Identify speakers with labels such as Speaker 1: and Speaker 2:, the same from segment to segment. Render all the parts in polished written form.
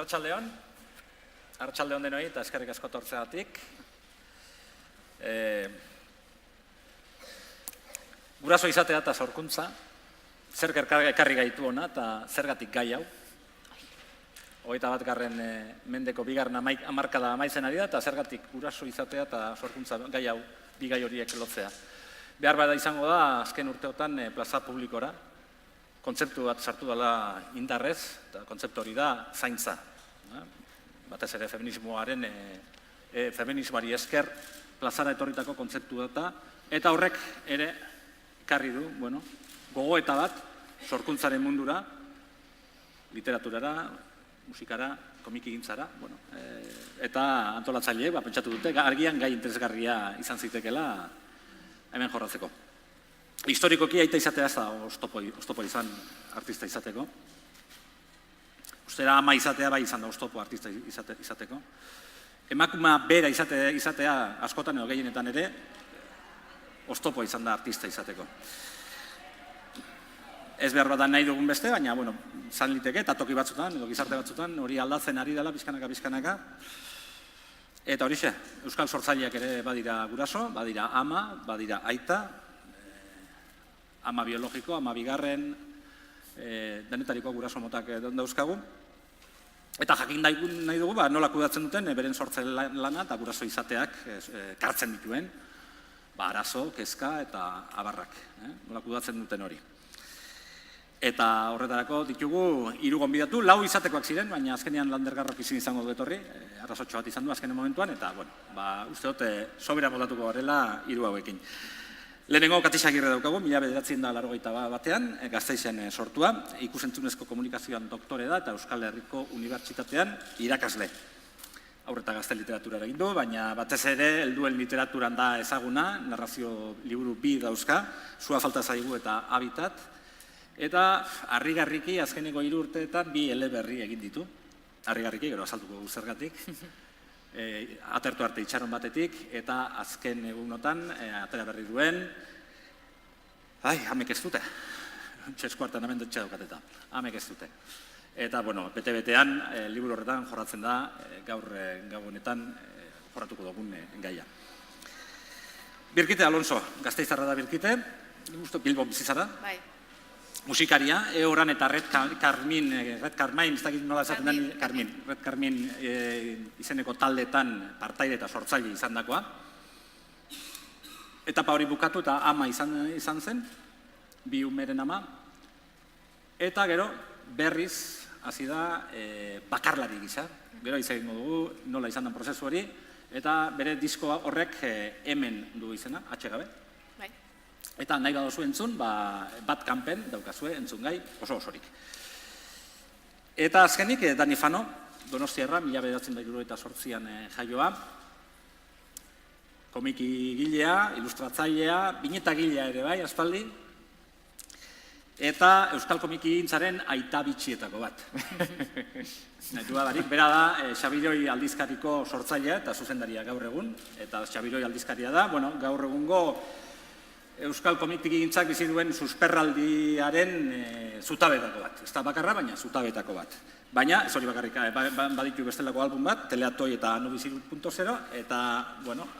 Speaker 1: Arratsaldeon denoi eta eskerrik asko etortzeagatik. Guraso izatea eta sorkuntza, zer ekarri gaitu hona eta zergatik gai hau. 21. mendeko bigarren hamarkada amaitzen ari da eta zergatik guraso izatea eta sorkuntza gai hau, bi gai horiek lotzea. Behar bada izango da, azken urteotan plaza publikora, kontzeptu bat sartu dela indarrez, eta kontzeptu hori da zaintza. Batez ere feminismoari esker plazara etorritako kontzeptu data, eta horrek ere ekarri du, gogoeta bat, sorkuntzaren mundura, literaturara, musikara, komikigintzara, eta antolatzaileek pentsatu dute, argian gai interesgarria izan zitekela hemen jorratzeko. Historikoki aita izatea ez da oztopo izan artista izateko. Ustera ama izatea bai izan da oztopo artista izateko. Emakuma bera izatea askotan edo gehienetan ere oztopo izan da artista izateko. Ez behar bat nahi dugun beste, baina, zan liteke, eta toki batzutan, edo gizarte batzutan, hori aldatzen ari dela, bizkanaka. Eta horixe, euskal sortzaileak ere badira guraso, badira ama, badira aita, ama biologiko, ama bigarren, denetariko guraso motak dauzkagu. Eta jakin nahi dugu, nola kudatzen duten, beren sortzen lana eta guraso izateak kartzen dituen, arazo, kezka eta abarrak, nola kudatzen duten hori. Eta horretarako ditugu 3 gonbidatu, 4 izatekoak ziren, baina azkenean Landergarrok izango du etorri, arrazotxo bat izan du azkenen momentuan, eta uste dute sobera moldatuko garela 3 hauekin. Lehenengo Katix Agirre daukagu, 1981 Gasteizen sortua, ikusentzunezko komunikazioan doktore da eta Euskal Herriko Unibertsitatean irakasle. Aurreta gazte literatura egin du, baina batez ere helduen literaturan da ezaguna, narrazio liburu 2 dauzka, Sua falta zaigu eta Habitat, eta harrigarriki azkeneko 3 urteetan 2 eleberri egin ditu. Harrigarriki, gero azaltuko zergatik. Atertu arte itxaron batetik, eta azken egunotan atera berri duen, hamek ez dute, txesku hartan hemen dutxe daukateta, hamek ez dute. Eta, bete-betean, liburu horretan jorratzen da, gaur honetan jorratuko dugun gaia. Birkite Alonso, Gasteiztarra da Birkite, Bilbon bizizara. Bai. Musikaria, Eoran eta Red Carmine, ez dakit nola esaten den, Red Carmine izeneko taldetan partaide eta sortzaile izan dakoa. Etapa hori bukatu eta ama izan zen, 2 umeren ama. Eta gero, berriz, hasi da bakarlari gisa. Gero izan dugu nola izan den prozesu hori, eta bere disko horrek hemen du izena, atxegabe. Eta nahi badozu entzun, bat kanpen daukazue entzun gai oso osorik. Eta azkenik, Dani Fano, Donostiarra, 1978an jaioa, komiki gilea, ilustratzailea, bineta gilea ere bai, aspaldi, eta euskal komiki gintzaren aita bitxietako bat. Bera da, Xabiroi aldizkariko sortzailea eta zuzendaria gaur egun, eta Xabiroi aldizkaria da, gaur egungo euskal komiki gintzak bizi duen susperraldiaren zutabetako bat. Ez da bakarra, baina zutabetako bat. Baina, ez hori bakarrik, baditu bestelako album bat, Teleatoi eta Nubizi.0, eta,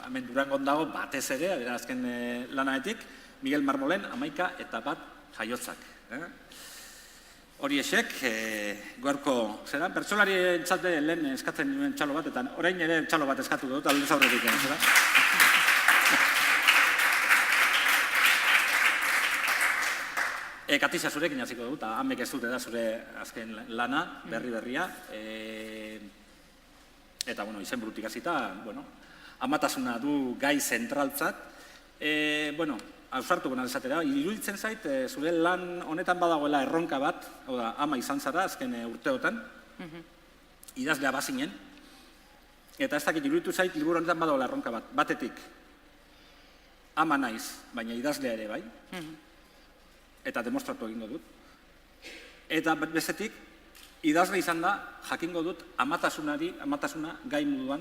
Speaker 1: hemen Durangon dago batez ere, azken lanaetik, Miguel Marmolen 11 eta 1 jaiotzak. Hori esek, gaurko, zera, pertsolari entzate lehen eskatzen nuen txalo bat, eta orain ere txalo bat eskatu dut, aldez aurretik, zera? Katisa zurekin hasiko dut, hamek ez dute da zure azken lana, berria. Eta, izenburutik hasita, amatasuna du gai zentraltzat. Ausartu gona desatera, iruditzen zait, zure lan honetan badagoela erronka bat, ama izan zara azken urteotan, idazlea bazinen, eta ez dakit iruditu zait, liburu honetan badagoela erronka bat, batetik, ama naiz, baina idazlea ere bai, eta demostratu egingo dut. Eta bestetik, idazle izan da, jakingo dut, amatasuna gai moduan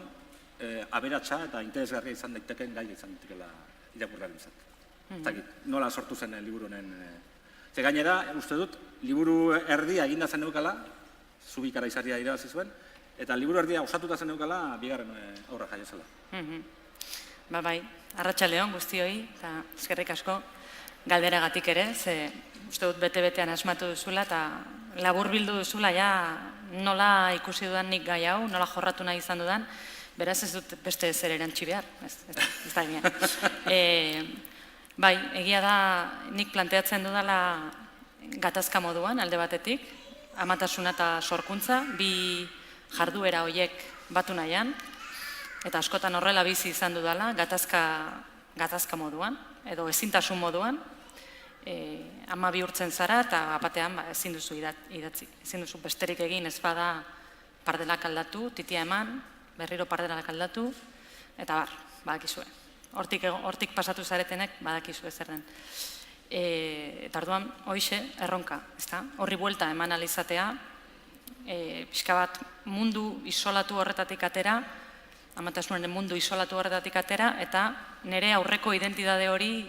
Speaker 1: aberatsa eta interesgarria izan daiteken gai izan daitekela irakurgaren zat. Nola sortu zen liburu honen. Ze gainera, uste dut, liburu erdia eginda zen eukala, Zubikara izarria irabazi zuen, Eta liburu erdia osatuta zen eukala, bigarren aurra jaio zela.
Speaker 2: Ba bai, arratsaldeon guztioi, eta eskerrik asko galderagatik ere, ze uste dut bete-betean asmatu duzula, eta labur bildu duzula, ja, nola ikusi dudan nik gai hau, nola jorratu nahi izan dudan, beraz ez dut beste zer erantzi behar, ez da gine. Bai, egia da nik planteatzen dudala gatazka moduan, alde batetik, amatasuna eta sorkuntza, bi jarduera horiek batu nahian, eta askotan horrela bizi izan dudala, gatazka moduan, edo ezintasun moduan, ama bihurtzen zara, eta batean ezin duzu idatzi, ezin duzu besterik egin ez bada pardelak aldatu, titia eman, berriro pardelak aldatu, eta badakizue. Hortik pasatu zaretenek badakizue zer den. Eta orduan, hoixe, erronka, ezta? Horri buelta eman alizatea, pixka bat mundu isolatu horretatik atera, amatasunaren mundu isolatu horretatik atera, eta nire aurreko identitate hori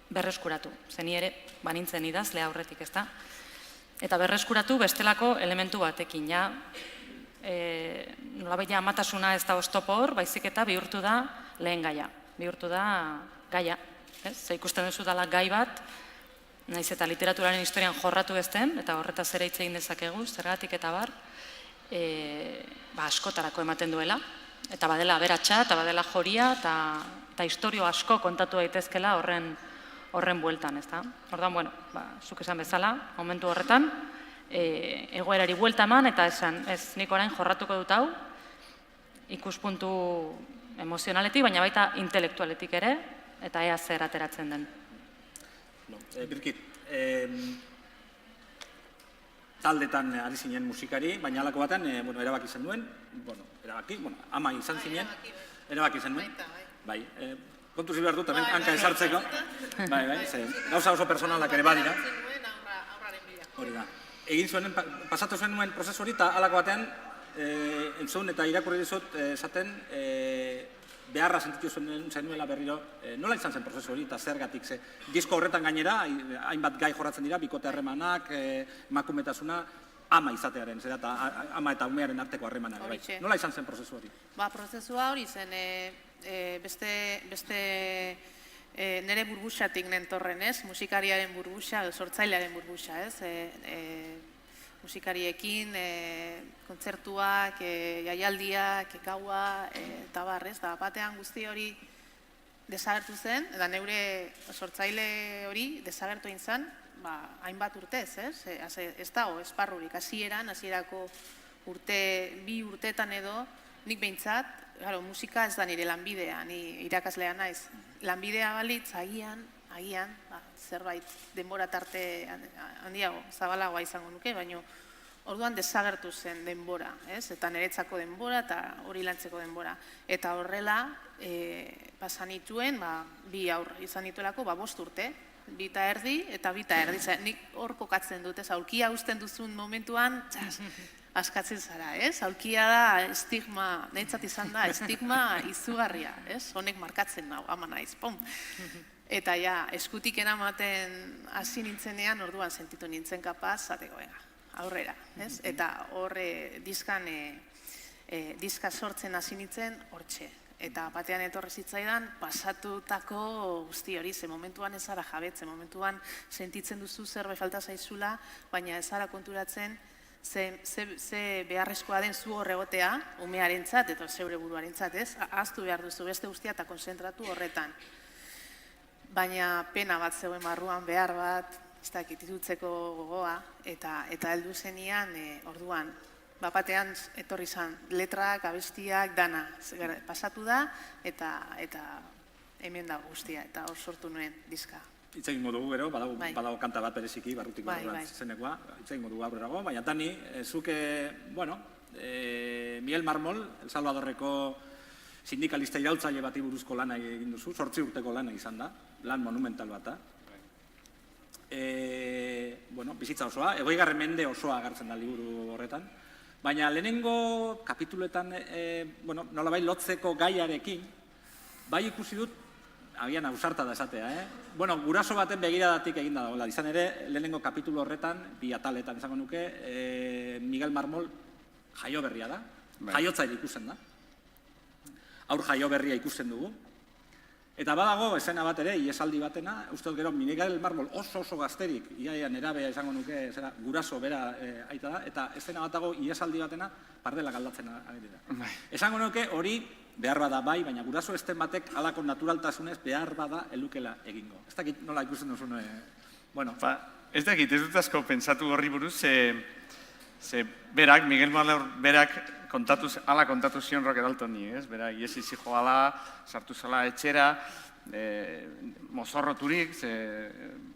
Speaker 2: berreskuratu. Zeni ere, banintzen idazle aurretik, ezta? Eta berreskuratu bestelako elementu batekin, ja, nolabait amatasuna ez da oztopo hor, baizik eta bihurtu da lehen gaia. Bihurtu da gaia, ez? Ze ikusten duzu dela gai bat, naiz eta literaturaren historian jorratu ezten, eta horretaz ere hitz egin dezakegu, zergatik eta bar, askotarako ematen duela, eta badela aberatsa, eta badela joria, eta historio asko kontatu daitezkela horren bueltan, ezta? Orduan, bueno, zuk esan bezala, momentu horretan, egoerari buelta eman, eta esan, ez nik orain jorratuko dut hau, ikuspuntu emozionaletik, baina baita intelektualetik ere, eta ea zer ateratzen den.
Speaker 1: Birkit, taldetan ari zinen musikari, baina halako batean erabaki zen duen, ama izan zinen, erabaki zen duen. Bai, kontu zibbehar dut, hanka esartzeko. Bai, gauza oso personalak ere badira. Hori da. Egin zuen, pasatu zuen nuen prozesu hori, eta halako batean, entzun eta irakurri dizut, esaten, beharra sentitu zenuela berriro, nola izan zen prozesu hori, eta zergatik ze. Disko horretan gainera, hainbat gai jorratzen dira, bikote harremanak, emakumetasuna, ama izatearen, zera, eta ama eta umearen arteko harremanak. Nola izan zen prozesu hori?
Speaker 3: Prozesua hori zen, beste nire burbuxatik nentorren, ez? Musikariaren burbuxa, sortzailearen burbuxa, ez? Musikariekin, kontzertuak, jaialdiak, gaua, eta barrez, da batean guzti hori desagertu zen, eta neure sortzaile hori desagertu egin zen, hainbat urtez, ez? Ez dago, esparrurik, hasierako bi urteetan edo, nik behintzat, musika ez da nire lanbidea, ni irakaslea naiz. Lanbidea balitz, agian, zerbait denbora tarte handiago, zabalagoa izango nuke, baina orduan desagertu zen denbora, eta niretzako denbora eta hori lantzeko denbora. Eta horrela, pasan nituen, bi aur izan nituelako, 5 urte, 2 eta erdi eta 2 eta erdi. Nik hor kokatzen dut, aulkia uzten duzun momentuan, askatzen zara, aulkia da estigma, niretzat izan da, estigma izugarria, honek markatzen nau, ama naiz, pom. Eta eskutik eramaten hasi nintzenean, orduan sentitu nintzen kapaz, zateko, aurrera. Eta horre diska sortzen hasi nintzen hortxe. Eta batean etorri zitzaidan, pasatutako guzti hori, ze momentuan ez zara jabetze, momentuan sentitzen duzu zerbait falta zaizula, baina ez zara konturatzen ze beharrezkoa den zu horregotea, umearentzat eta zeure buruarentzat, ahaztu behar duzu beste guztia eta konzentratu horretan. Baina pena bat zegoen barruan, behar bat, ez dakit itutzeko gogoa, eta heldu zenian, orduan, batean etorri zan, letrak, abestiak, dana, pasatu da, eta hemen da guztia, eta hor sortu nuen diska.
Speaker 1: Hitz egin modugu gero, badago kanta bat bereziki, barrutik barruan zenekoa, hitz egin modugu aurrerago, baina Dani, zuke, Miguel Marmol, El Salvadorreko sindikalista iraultzaile bati buruzko lana egin duzu, 8 urteko lana izan da, lan monumental bat da. Bizitza osoa, 20. mende osoa agertzen da liburu horretan, baina lehenengo kapituletan, nolabait lotzeko gaiarekin, bai ikusi dut, agian ausarta da esatea, guraso baten begiradatik egin da dagoela, izan ere, lehenengo kapitulu horretan, 2 ataletan izango nuke, Miguel Marmol jaio berria da, Jaiotzaile ikusten da. Aur jaio berria ikusten dugu. Eta badago, esena bat ere, iesaldi batena, uste gero Miguel Mármol oso gazterik, iaia nerabea izango nuke, guraso bera aita da, eta esena bat dago, iesaldi batena, pardelak aldatzen ari dira. Esango nuke hori behar bada bai, baina guraso esten batek halako naturaltasunez behar bada elukela egingo. Ez dakit nola ikusten duzun, bueno.
Speaker 4: Ez dakit, ez dut asko pentsatu horri buruz, ze berak, Miguel Mármol berak, ala kontatu zion Roque Daltoni, ez? Bera, iesi zijoala, sartu zala etxera, mozorroturik,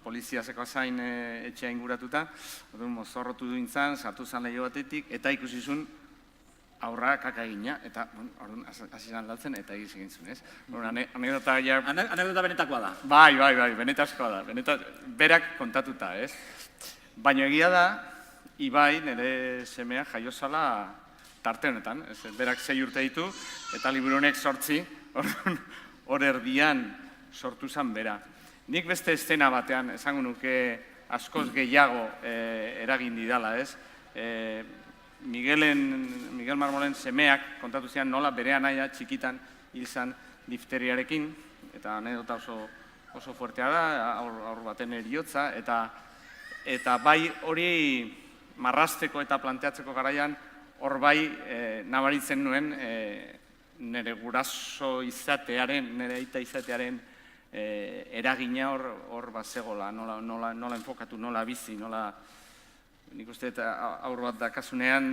Speaker 4: polizia zeko zain etxea inguratuta, mozorrotu duintzan, sartu zan lehio batetik, eta ikusizun aurra kaka egina, eta hasi zan aldatzen, eta egin zuen, ez?
Speaker 1: Anekdota benetakoa da.
Speaker 4: Bai, benetazkoa da, berak kontatuta, ez? Baina egia da, Ibai, nire semea jaio zala tarte honetan, berak 6 urte ditu, eta liburu honek 8, hor erdian sortu zen bera. Nik beste estena batean, esango nuke askoz gehiago eragin didala, ez? Miguel Mármolen semeak kontatu zian nola bere anaia txikitan hil zen difteriarekin, eta anekdota oso fuertea da, aur baten eriotza, eta bai hori marrasteko eta planteatzeko garaian, hor bai nabaritzen nuen nire guraso izatearen, nire aita izatearen eragina hor bat zegoela, nola enfokatu, nola bizi, nola... Nik uste aur bat dakasunean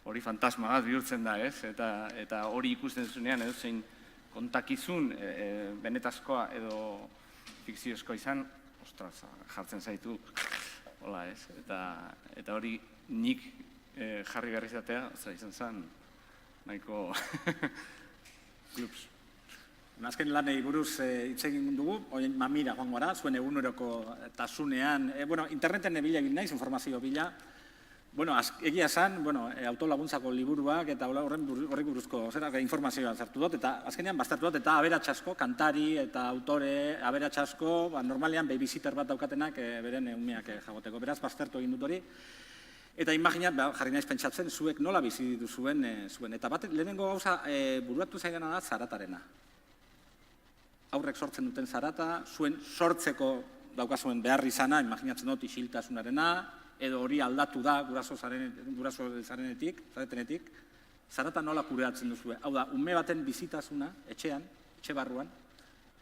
Speaker 4: hori fantasma bat bihurtzen da, ez? Eta hori ikusten zunean edo zein kontakizun benetazkoa edo fikziozkoa izan, ostras, jartzen zaitu, hola, ez? Eta hori nik jarri behar izatea, izan zen, nahiko klups.
Speaker 1: Azken lanei buruz hitz egin dugu, horien mamira joango gara, zuen eguneroko tasunean, interneten bila egin naiz, informazio bila. Egia esan, autolaguntzako liburuak eta horri buruzko informazioa zartu dut, eta azkenean baztertu dut, eta aberatsasko, kantari eta autore aberatsasko, normalean babysitter bat daukatenak beren umeak jagoteko, beraz baztertu egin dut hori. Eta imaginat, jarri naiz pentsatzen, zuek nola bizi dituzuen zuen. Eta bat, lehenengo gauza buruatu zaigana da zaratarena. Aurrek sortzen duten zarata, zuen sortzeko daukazuen behar izana, imaginatzen dut isiltasunarena, edo hori aldatu da guraso zaretenetik, zarata nola kureatzen duzue. Hau da, ume baten bizitasuna, etxean, etxe barruan,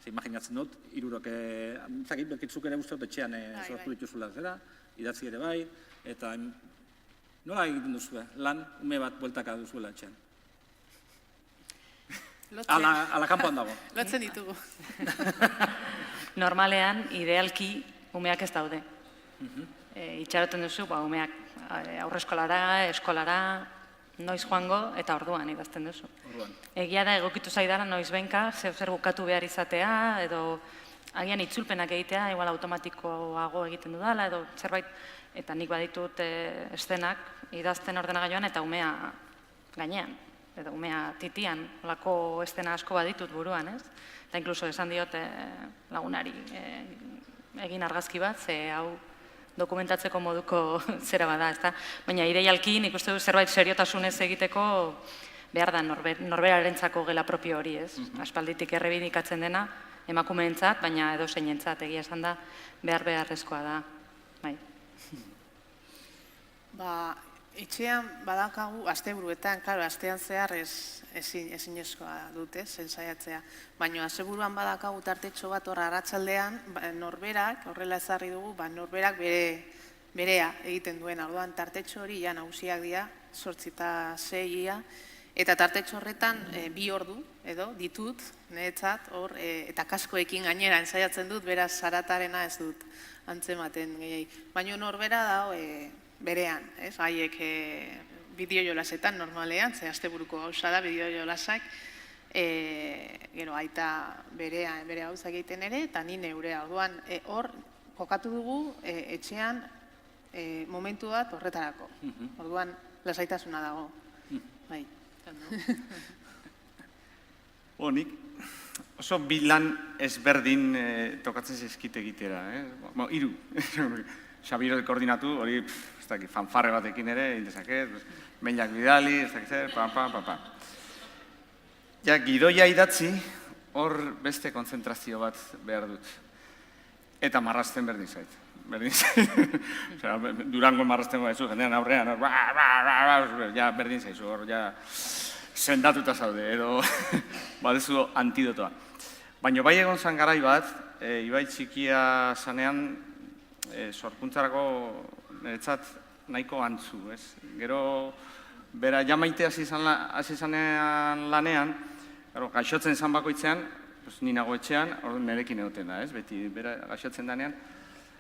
Speaker 1: imaginatzen dut, irurok, berkitzuk ere uste dut etxean sortu dituzula zera, idatzi ere bai, eta nola egiten duzue, lan ume bat bueltaka duzuela etxean? Ala kanpoan dago.
Speaker 3: Lotzen ditugu.
Speaker 2: Normalean, idealki, umeak ez daude. Itxaroten duzu, umeak aurreskolara, eskolara, noiz joango eta orduan idazten duzu. Egia da egokitu zaidara noiz benka, zer bukatu behar izatea, edo agian itzulpenak egitea, igual automatikoago egiten dudala, edo zerbait, eta nik baditut eszenak idazten ordenagailuan eta umea gainean, edo umea titian, olako estena asko baditut buruan, ez? Eta inkluso esan diot lagunari egin argazki bat, ze hau dokumentatzeko moduko zera bada, ezta? Baina ideialki nik uste du zerbait seriotasunez egiteko behar da norberarentzako gela propio hori, ez? Aspalditik errebindikatzen dena emakumeentzat, baina edo zeinentzat egia esan da beharrezkoa da, bai.
Speaker 3: Etxean badakagu, asteburuetan, astean zehar ezinezkoa dute, ensaiatzea. Baina asteburuan badakagu tartetxo bat hor arratsaldean, norberak, horrela ezarri dugu, norberak berea egiten duen. Orduan tartetxo hori ja nagusiak dira, 8:06, eta tartetxo horretan 2 ordu edo ditut, niretzat, hor, eta kaskoekin gainera ensaiatzen dut, beraz zaratarena ez dut antzematen gehiago. Baina norbera da, berean, haiek bideo-jolasetan normalean, ze asteburuko gauza da bideo-jolasak, gero aita bere gauzak egiten ere, eta ni neurea. Orduan, hor, kokatu dugu etxean momentu bat horretarako. Orduan, lasaitasuna dago. Bai.
Speaker 4: Nik, oso bi lan ezberdin tokatzen zizkit egitera. Hiru. Xabiro koordinatu, hori, ez dakit, fanfarre batekin ere, indezaket, mailak bidali, ez dakit zer, pa. Ja, gidoia idatzi, hor beste konzentrazio bat behar dut. Eta marrazten berdin zait. Durango marrazten gaizu, jendean aurrean, ja, berdin zaizu, hor, ja, sendatuta zaude, edo badezu antidotoa. Baina bai egon zan garai bat, Ibai txikia zanean, sorkuntzarako niretzat nahiko antzu, ez? Gero, bera jamaite hasi zanean lanean, gaixotzen zan bakoitzean, ni nago etxean, orduan nerekin egoten da, ez? Beti, bera gaixotzen danean.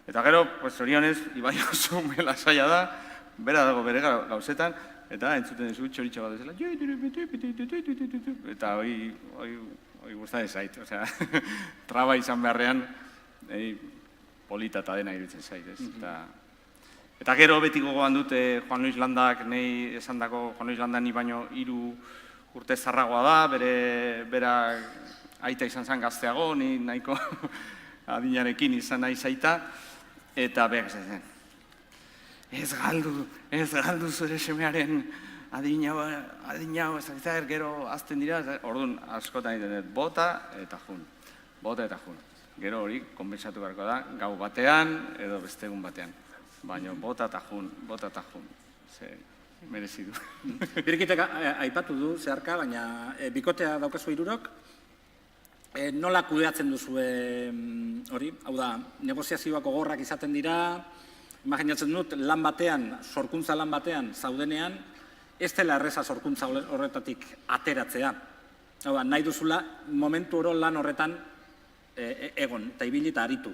Speaker 4: Eta gero, zorionez, Ibai oso mela saia da, bera dago bere gauzetan, eta entzuten duzu txoritxo bat ezela, eta hori guztaren zait, osea, traba izan beharrean, polita eta dena iruditzen zait, ez? Eta gero beti gogoan dute Juan Luis Landak, nahi esan dako Juan Luis Landak ni baino 3 urte zarragoa da, bera aita izan zen gazteago, ni nahiko adinarekin izan nahi zaita, eta behar zen. Ez galdu zure semearen adinau, ez dakizar, gero azten dira, orduan askotan egiten dut, bota eta jun. Gero hori, konbentsatu beharko da, gau batean edo beste egun batean. Baina bota eta jun. Ze merezi du.
Speaker 1: Birkitek aipatu du, zeharka, baina bikotea daukazu 3, nola kudeatzen duzue hori? Hau da, negoziazioak gogorrak izaten dira, imaginatzen dut, sorkuntza lan batean zaudenean, ez dela erreza sorkuntza horretatik ateratzea. Hau da, nahi duzula momentu oro lan horretan egon, eta ibili eta aritu.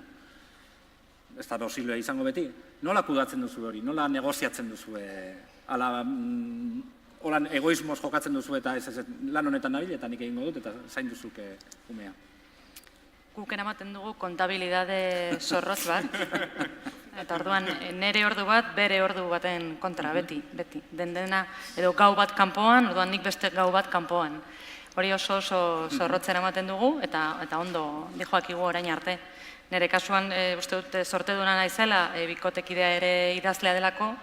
Speaker 1: Ez da posiblea izango beti. Nola kudeatzen duzu hori? Nola negoziatzen duzu? Holan egoismoz jokatzen duzu eta lan honetan nabil, eta nik egingo dut, eta zain duzuke umea.
Speaker 2: Guk eramaten dugu kontabilidade zorrotz bat, eta orduan nere ordu bat, bere ordu baten kontra, beti. Dena, edo gau bat kanpoan, orduan nik beste gau bat kanpoan. Hori oso zorrotzen ematen dugu, eta ondo dijoakigu orain arte. Nere kasuan, uste dut, sorte duna naizela, bikotekidea ere idazlea delako,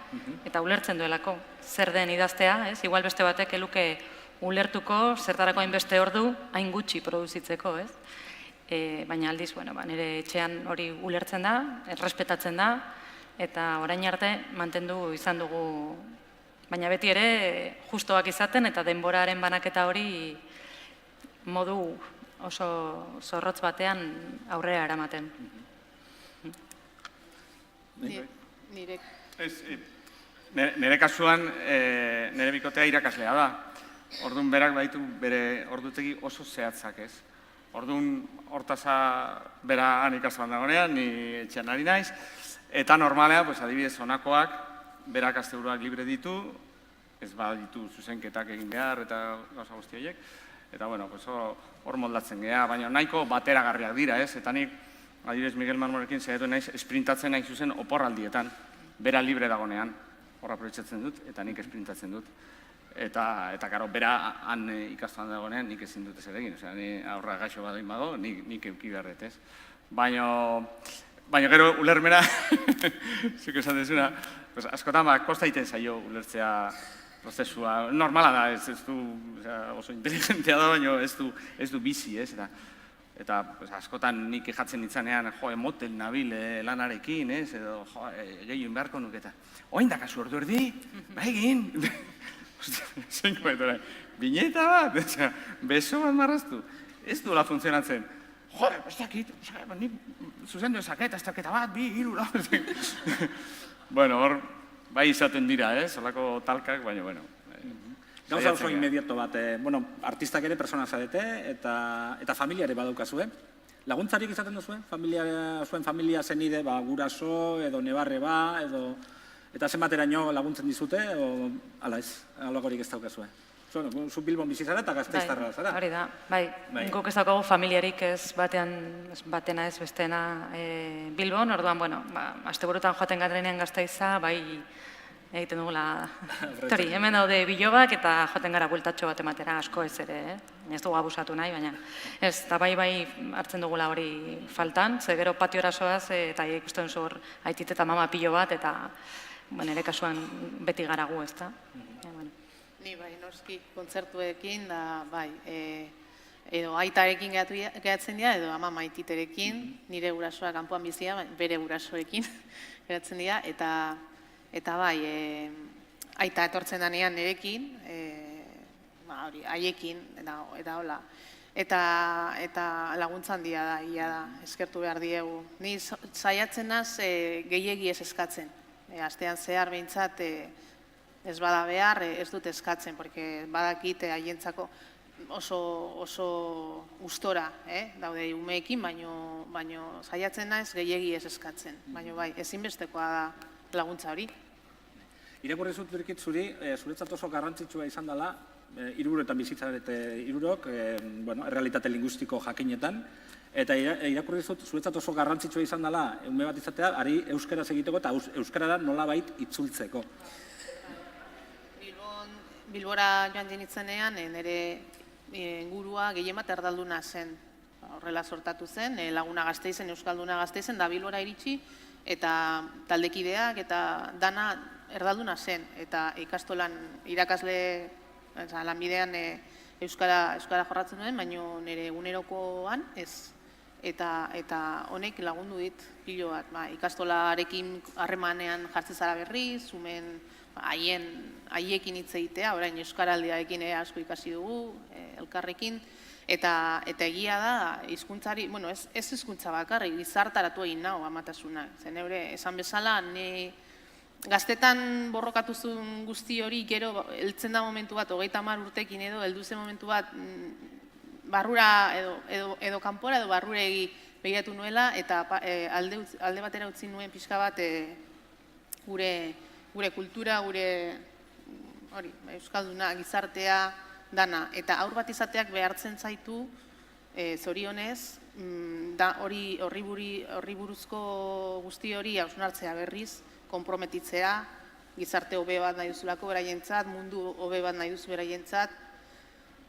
Speaker 2: eta ulertzen duelako. Zer den idaztea, ez? Igual beste batek eluke ulertuko, zertarako hainbeste ordu, hain gutxi produzitzeko, ez? Baina aldiz, nire etxean hori ulertzen da, errespetatzen da, eta orain arte mantendu izan dugu, baina beti ere justoak izaten eta denboraren banaketa hori modu oso zorrotz batean aurrera eramaten.
Speaker 4: Nire kasuan, nire bikotea irakaslea da. Orduan berak baditu bere ordutegi oso zehatzak, ez? Orduan hortaza bera han ikastoan dagoenean, ni etxean ari naiz, eta normalea, adibidez honakoak, berak asteburuak libre ditu, ez baditu zuzenketak egin behar eta gauza guzti horiek, eta hor moldatzen geha, baina nahiko bateragarriak dira, ez? Eta nik, adibidez Miguel Marmorekin zaitu naiz, esprintatzen nahi zuzen oporraldietan, bera libre dagonean, horra proietzatzen dut, eta nik esprintatzen dut. Eta karo, bera han ikastoan dagoenean, nik ezin dut ezer egin, ni aurra gaixo badoin bago, nik euki beharret, ez? Baina gero ulermera, zuko esan dezuna, askotan kosta egiten zaio ulertzea prozesua. Normala da, ez du oso inteligentea da, baina ez du bizi, ez? Eta askotan nik jatzen nintzanean, emoten nabil lanarekin, ez? Edo gehien beharko nuketa. Oin da kasu ordu erdi, egin! Zeinko betora, bineta bat, beso bat marraztu. Ez duela funtzionatzen. Ez dakit, nik zuzendu ezaket, azterketa bat, 2, 3, 4. Bueno, hor, bai izaten dira, solako talkak, baina,
Speaker 1: Gauza oso inmediato bat, artistak ere persona zarete, eta familia ere badaukazue. Laguntzarik izaten duzue? Zuen familia zenide, guraso, edo nebarre edo... Eta zenbateraino laguntzen dizute, o ala ez, alagorik ez daukazue? Zu Bilbon bizi zara eta Gasteiztarra zara.
Speaker 2: Hori da, bai. Guk ez daukagu familiarik ez batena ez bestena Bilbon, orduan, asteburutan joaten garenean Gasteiza, bai egiten dugula. Tori, hemen daude bilobak eta joten gara bueltatxo bat ematera asko ez ere, ez dugu abusatu nahi, baina ez, eta bai hartzen dugula hori faltan, ze gero patiora zoaz eta ikusten zu hor aitit eta mama pilo bat, eta nire kasuan beti gara gu, ez da.
Speaker 3: Ni bai, noski, kontzertuekin, da bai, edo aitarekin geratzen dira, edo ama maititerekin, nire gurasoa kanpoan bizia, bere gurasoekin geratzen dira, eta bai, aita etortzen danean nirekin, haiekin, eta hola. Eta laguntzan dira da, ia da, eskertu behar diegu. Ni saiatzen naz gehiegi ez eskatzen. Astean zehar behintzat ez bada behar, ez dut eskatzen, porque badakit haientzako oso gustora daude umeekin, baino saiatzen naiz gehiegi ez eskatzen. Baina bai, ezinbestekoa da laguntza hori.
Speaker 1: Irakurri zut Birkit zuri, zuretzat oso garrantzitsua izan dela, hirurogetan bizitzarete hirurok, errealitate linguistiko jakinetan, eta irakurri zut zuretzat oso garrantzitsua izan dela, ume bat izatea, ari euskaraz egiteko eta euskarara nolabait itzultzeko.
Speaker 3: Bilbora joan jenitzenean, nire ingurua gehien bat erdalduna zen. Horrela sortatu zen, Laguna Gasteizen, Euskalduna Gasteizen, da Bilbora iritsi, eta taldekideak eta dana erdalduna zen. Eta ikastolan irakasle, lanbidean euskara jorratzen duen, baina nire egunerokoan ez. Eta honek lagundu dit pilo bat. Ikastolarekin harremanean jartzen zara berriz, zumen haiekin hitz egitea, orain euskaraldiarekin asko ikasi dugu, elkarrekin, eta egia da, hizkuntzari, ez hizkuntza bakarrik, gizartaratu egin nau amatasuna. Zen eure, esan bezala, ni gaztetan borrokatu zuen guzti hori, gero, heltzen da momentu bat, 30 urtekin edo, heldu zen momentu bat, barrura edo kanpora edo barruregi begiratu nuela, eta alde batera utzi nuen pixka bat gure kultura, gure euskalduna, gizartea, dana. Eta aur bat izateak behartzen zaitu, zorionez, horri buruzko guzti hori hausnartzea berriz, konprometitzea, gizarte hobe bat nahi duzulako beraientzat, mundu hobe bat nahi duzu beraientzat,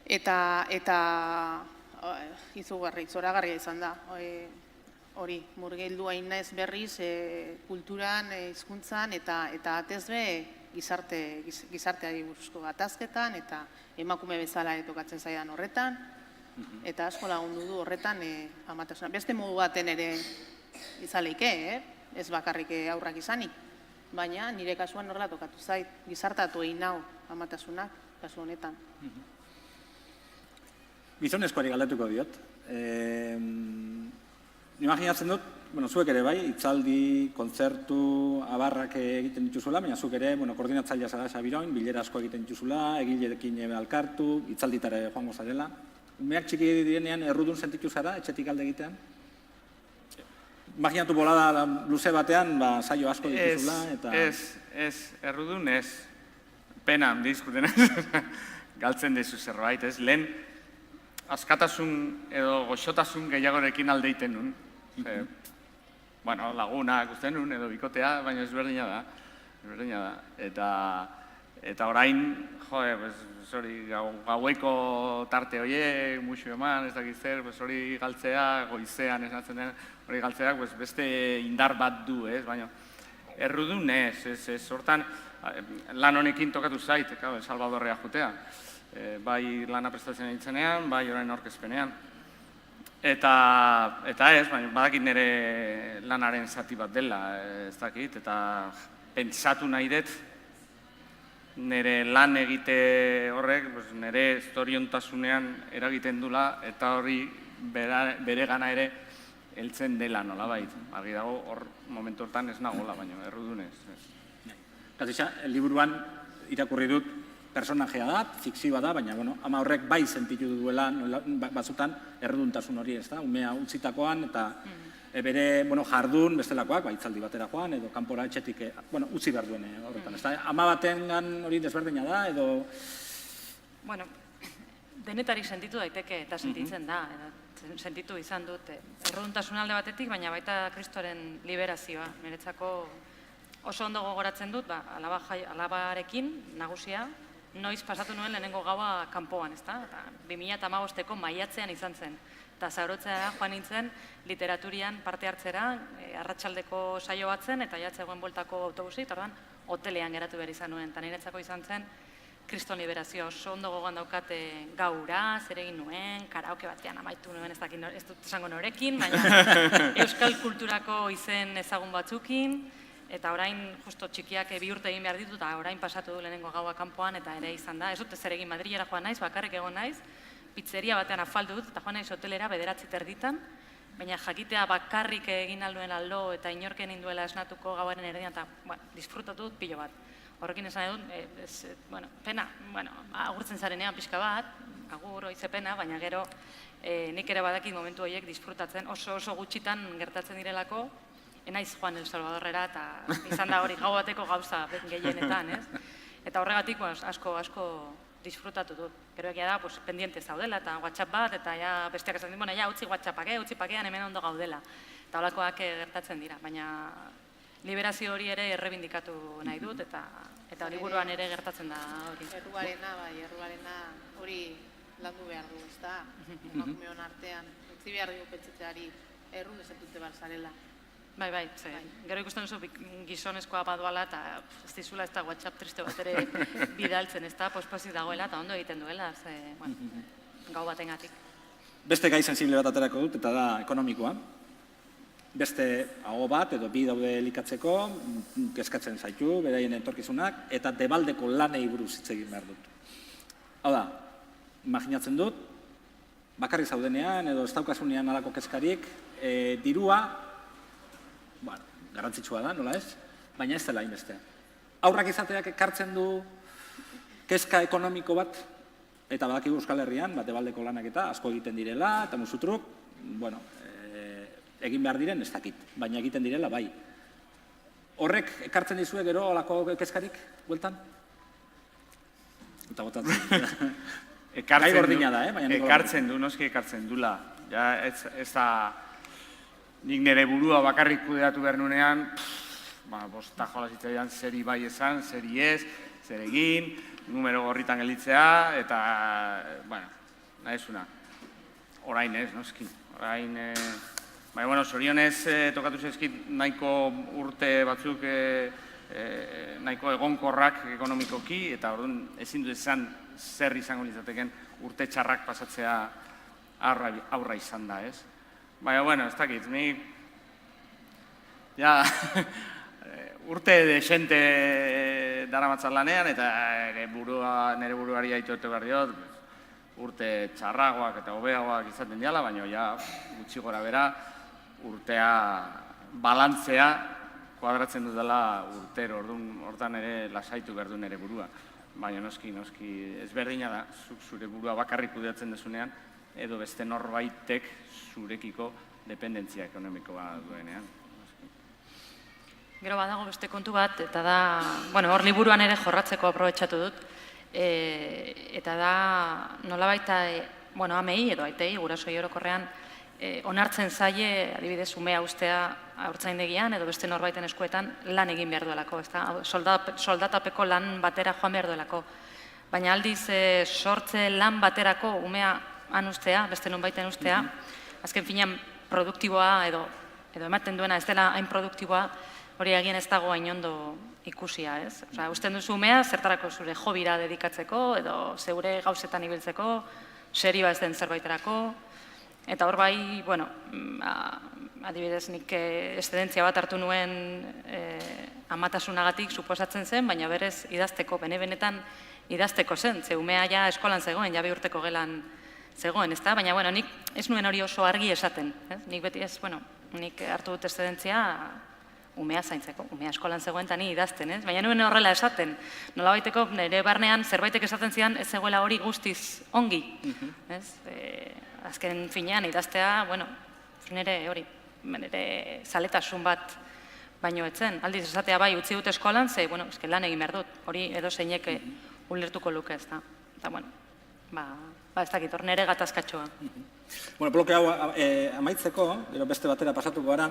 Speaker 3: eta izugarri, zoragarria izan da. Hori, murgildu hain naiz berriz kulturan, hizkuntzan eta atezbe gizarteari buruzko gatazketan eta emakume bezala tokatzen zaidan horretan eta asko lagundu du horretan amatasuna. Beste modu baten ere izaleike, ez bakarrik aurrak izanik, baina nire kasuan horrela tokatu zait, gizartatu egin nau amatasunak kasu honetan.
Speaker 1: Gizonezkoari galdetuko diot. Imaginatzen dut, zuek ere bai, hitzaldi, kontzertu, abarrak egiten dituzula, baina zuk ere koordinatzailea zara Xabiroin, bilera asko egiten dituzula, egileekin alkartu, hitzalditare joango zarela. Umeak txiki direnean errudun sentitu zara, etxetik alde egitean? Imaginatu bolada luze batean, saio asko dituzula, eta...
Speaker 4: Ez, errudun ez. Pena, dizkuten ez. Galtzen dezu zerbait, ez? Lehen, askatasun edo goxotasun gehiagorekin alde egiten nun. Lagunak usten nun edo bikotea, baina ezberdina da. Eta orain, gaueko tarte horiek, musu eman, ez dakit zer, hori galtzea, goizean esatzen den, hori galtzea, beste indar bat du, ez, baina errudun ez, hortan lan honekin tokatu zait, Salvadorrea jotea. Bai lana prestatzen ditzenean, bai orain aurkezpenean. Eta ez, badakit nire lanaren zati bat dela, ez dakit, eta pentsatu nahi dut, nire lan egite horrek, nire zoriontasunean eragiten dula, eta hori bere gana ere heltzen dela nolabait. Argi dago, hor momentu hortan ez nagola, baina errudunez.
Speaker 1: Gazisa, liburuan irakurri dut, personajea da, fikzioa da, baina ama horrek bai sentitu duela batzutan erruduntasun hori, ez da, umea utzitakoan eta bere jardun bestelakoak, hitzaldi batera joan edo kanpora etxetik utzi behar duen horretan, ez da, ama batengan hori desberdina da edo...
Speaker 2: Denetarik sentitu daiteke eta sentitzen da, sentitu izan dut erruduntasun alde batetik, baina baita Kristoren liberazioa, niretzako oso ondo gogoratzen dut, alabarekin, nagusia, noiz pasatu nuen lehenengo gaua kanpoan, ezta? 2015ko maiatzean izan zen. Eta zaurotzea joan nintzen literaturian parte hartzera, arratsaldeko saio batzen, eta jatzegoen bueltako autobusit, ordan hotelean geratu behar izan nuen. Eta niretzako izan zen, Kriston Liberazio oso ondo gogoan daukate gaura, zer egin nuen, karaoke batean amaitu nuen, ez dut esango norekin, baina euskal kulturako izen ezagun batzukin, eta orain justo txikiak 2 urte egin behar ditu, eta orain pasatu du lehenengo gaua kanpoan, eta ere izan da. Ez dut zer egin Madrilera joan naiz, bakarrik egon naiz, pizzeria batean afaldu dut, eta joan naiz hotelera 9:30, baina jakitea bakarrik egin alduen aldo, eta inorken induela esnatuko gauaren erdian, eta disfrutatu dut pilo bat. Horrekin esan dut, pena, agurtzen zarenean pixka bat, agur oize pena, baina gero nik ere badakit momentu horiek disfrutatzen, oso gutxitan gertatzen direlako, enaiz joan El Salvadorrera, eta izan da hori gau bateko gauza gehienetan, ez? Eta horregatik asko disfrutatu dut. Gero egia da, pendiente zaudela, eta WhatsApp bat, eta besteak esan dit, utzi WhatsAppak, utzi pakean hemen ondo gaudela. Eta holakoak gertatzen dira, baina liberazio hori ere errebindikatu nahi dut, eta liburuan ere gertatzen da hori.
Speaker 3: Erruarena hori landu behar du, ez da? Emakumeon artean, utzi behar dugu pentsatzeari erru desetute bar zarela.
Speaker 2: Bai, gero ikusten duzu gizonezkoa baduala, eta ez dizula ez da WhatsApp triste bat ere bidaltzen, ez da, pospozik dagoela, eta ondo egiten duela, gau batengatik.
Speaker 1: Beste gai sensible bat aterako dut, eta da ekonomikoa. Beste aho bat edo bi daude elikatzeko, kezkatzen zaitu, beraien etorkizunak, eta debaldeko lanei buruz hitz egin behar dut. Hau da, imaginatzen dut, bakarrik zaudenean edo ez daukasunean alako kezkarik, dirua, garrantzitsua da, nola ez? Baina ez dela inbestea. Aurrak izateak ekartzen du kezka ekonomiko bat, eta badakigu Euskal Herrian, debaldeko lanak eta asko egiten direla, eta musutruk, egin behar diren ez dakit, baina egiten direla bai. Horrek ekartzen dizue gero olako kezkarik, bueltan? Eta botatzen. Gai gordina da, baina niko.
Speaker 4: Ekartzen du, noski ekartzen dula. Ez da, nik nire burua bakarrik kudeatu behar nunean, bosta jola zitzaidan zeri bai esan, zeri ez, zer egin, numero gorritan gelditzea, eta, nahizuna. Orain ez, noski. Orain, baina, zorionez tokatu zaizkit nahiko urte batzuk nahiko egonkorrak ekonomikoki, eta orduan ezin du esan zer izango litzateken urte txarrak pasatzea aurra izan da, ez? Baina, ez dakit, nik urte desente daramatzat lanean, eta nire buruari aitortu behar diot, urte txarragoak eta hobeagoak izaten diala, baina gutxi gora bera, urtea balantzea kuadratzen dudala urtero, hortan ere lasaitu behar du nire burua. Baina noski ezberdina da, zure burua bakarrik kudeatzen dezunean, edo beste norbaitek zurekiko dependentzia ekonomikoa duenean.
Speaker 2: Gero badago beste kontu bat, eta da, hor liburuan ere jorratzeko aprobetxatu dut, eta da nolabaita, amei edo aitei, gurasoi orokorrean, onartzen zaie, adibidez, umea ustea haurtzaindegian edo beste norbaiten eskuetan lan egin behar duelako, soldatapeko lan batera joan behar duelako. Baina aldiz sortze lan baterako umea han ustea, beste nonbaiten ustea, azken finean produktiboa edo ematen duena ez dela hain produktiboa, hori egin ez dago hain ondo ikusia, ez? Usten duzu umea, zertarako zure hobira dedikatzeko, edo zeure gauzetan ibiltzeko, serioa ez den zerbaiterako, eta hor bai, adibidez nik eszedentzia bat hartu nuen amatasunagatik suposatzen zen, baina berez idazteko, benetan idazteko zen, ze umea ja eskolan zegoen, ja 2 urteko gelan zegoen, ez da? Baina, nik ez nuen hori oso argi esaten, nik beti ez, nik hartu dut eszedentzia umea zaintzeko, umea eskolan zegoen eta ni idazten, ez? Baina nuen horrela esaten, nolabaiteko nire barnean zerbaitek esaten zidan ez zegoela hori guztiz ongi, ez? Azken finean idaztea, nire hori, nire zaletasun bat baino etzen. Aldiz esatea bai utzi dut eskolan, ze, lan egin behar dut, hori edo zeinek ulertuko luke, ez da. Eta, ez dakit, hor nire gatazkatxoa.
Speaker 1: Bloke hau amaitzeko, beste batera pasatuko gara,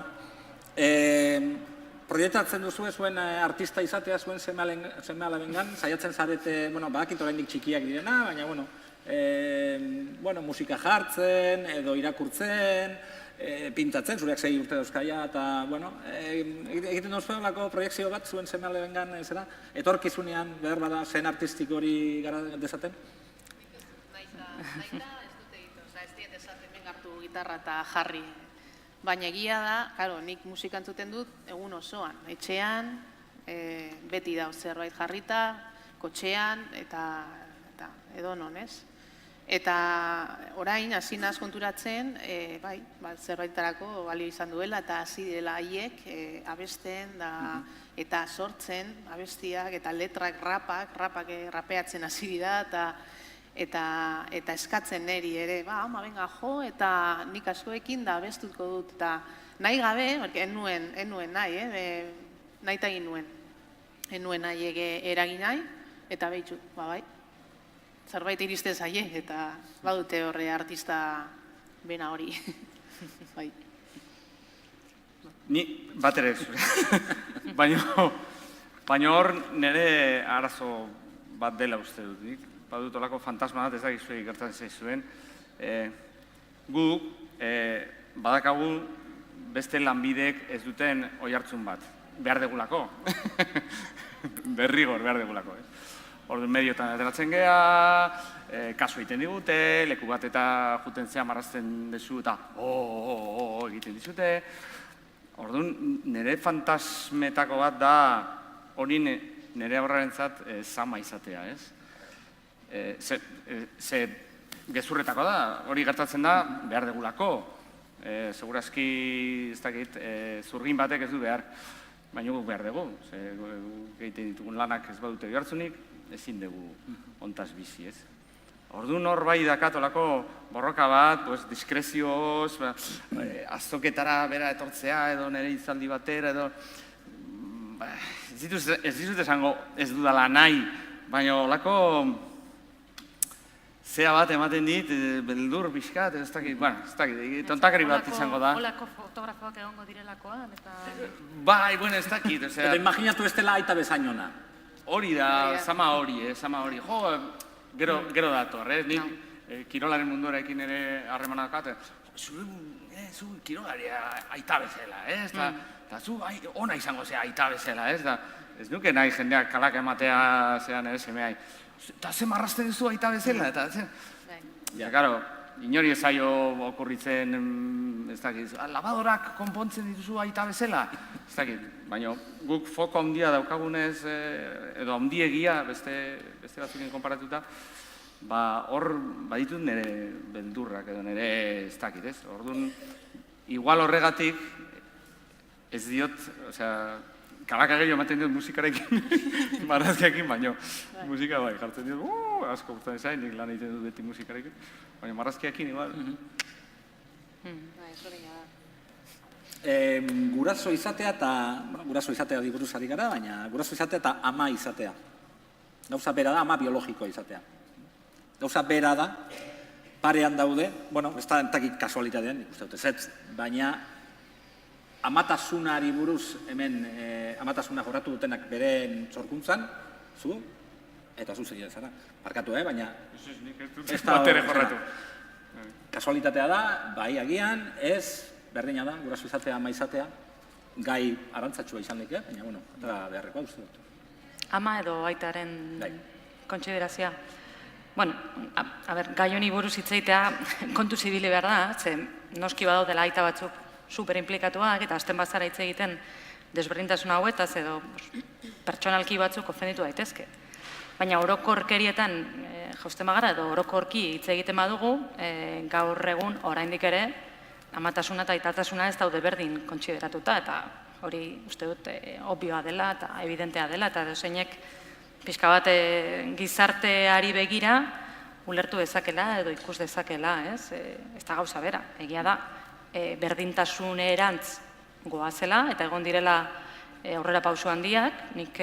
Speaker 1: proiektatzen duzue zuen artista izatea zuen seme-alabengan, saiatzen zarete, badakit oraindik txikiak direna, baina, musika jartzen, edo irakurtzen, pintatzen, zureak 6 urte dauzkaia, eta, egiten duzue olako proiektzio bat zuen seme-alabengan, etorkizunean, behar bada, zen artistik hori gara dezaten?
Speaker 3: Naita ez dute ditu, ez diet esaten ben hartu gitarra eta jarri. Baina egia da, nik musika entzuten dut egun osoan, etxean, beti da zerbait jarrita, kotxean, eta edo non, ez? Eta orain, hasi naz konturatzen, zerbaiterako balio izan duela, eta hasi dela haiek abesten, eta sortzen abestiak, eta letrak, rapeatzen hasi dira, eta eskatzen niri ere, ama, benga, jo, eta nik askoekin da abestuko dut, eta nahi gabe, enuen nahi, nahi eta egin nuen, enuen nahi eragin nahi, eta behitxut, bai, zerbait iristen zaie, eta badute horre artista bena hori, bai.
Speaker 4: Ni bat ere baina hor nire arazo bat dela uste dut, nik. Badut olako fantasma bat ez da gizuei gertatzen zaizuen. Guk badakagu beste lanbidek ez duten oihartzun bat. Behar degulako. Berrigor behar degulako. Orduan medioetan ateratzen geha, kasu egiten digute, leku bat eta juten zea marrazten dezu eta egiten dizute. Orduan nire fantasmetako bat da hori nire aurrarentzat zama izatea, ez? Ze gezurretako da, hori gertatzen da behar degulako. Segurazki, ez dakit, zurgin batek ez du behar, baina guk behar dugu. Egiten ditugun lanak ez badute behartzunik, ezin dugu ontaz bizi, ez? Orduan hor bai dakatolako borroka bat, diskrezioz, azoketara bera etortzea edo nire izaldi batera edo... Ez ditut esango ez dudala nahi, baina olako... Zea bat ematen dit, beldur, pixkat, ez dakit, tontakari bat izango da.
Speaker 2: Olako fotografoak egongo direlakoan, eta...
Speaker 4: Bai, ez dakit, osea...
Speaker 1: Eta imaginatu ez dela aita bezainona.
Speaker 4: Hori da, sama hori. Jo, gero dator, ez? Nik kirolaren munduarekin ere harremana dakat, zu kirolari aita bezala, ez? Eta zu ona izango zea aita bezala, ez? Ez nuke nahi jendeak kalak ematea zean ere semeai. Eta ze marrazten duzu aita bezala, eta zen... Ja, karo, inori ezaio okurritzen, ez dakit, labadorak konpontzen dituzu aita bezala, ez dakit, baina guk foko handia daukagunez, edo handiegia, beste batzukin konparatuta, hor baditut nire beldurrak edo nire ez dakit, ez? Orduan, igual horregatik, ez diot, osea, kalaka gehiago ematen dut musikarekin, marrazkiakin, baina musika bai, jartzen dut, asko guztan ezain, nik lan egiten dut beti musikarekin, baina marrazkiakin, igual.
Speaker 1: Guraso izatea eta, guraso izatea diburuz ari gara, baina guraso izatea eta ama izatea. Gauza bera da, ama biologikoa izatea. Gauza bera da, parean daude, ez da entakit kasualitatean, ikuste dut ez, baina amatasunari buruz, hemen amatasuna jorratu dutenak beren sorkuntzan, zu, eta zu zegia zara. Parkatu, baina...
Speaker 4: Ez da batere jorratu.
Speaker 1: Kasualitatea da, bai agian, ez, berdina da, guraso izatea, ama izatea, gai arantzatxua izan leke, baina, eta beharrekoa uste dut.
Speaker 2: Ama edo aitaren kontsiderazioa. Gai honi buruz hitzeitea kontu zibili behar da, ze noski badaudela aita batzuk super implikatuak eta hasten bazara hitz egiten desberdintasun hauetaz edo pertsonalki batzuk ofenditu daitezke. Baina orokorkerietan jausten bagara edo orokorki hitz egiten badugu, gaur egun oraindik ere amatasuna eta aitatasuna ez daude berdin kontsideratuta eta hori uste dut obvioa dela eta evidentea dela eta doseinek pixka bat gizarteari begira ulertu dezakela edo ikus dezakela, ez da gauza bera, egia da. Berdintasunerantz goazela eta egon direla aurrera pauso handiak, nik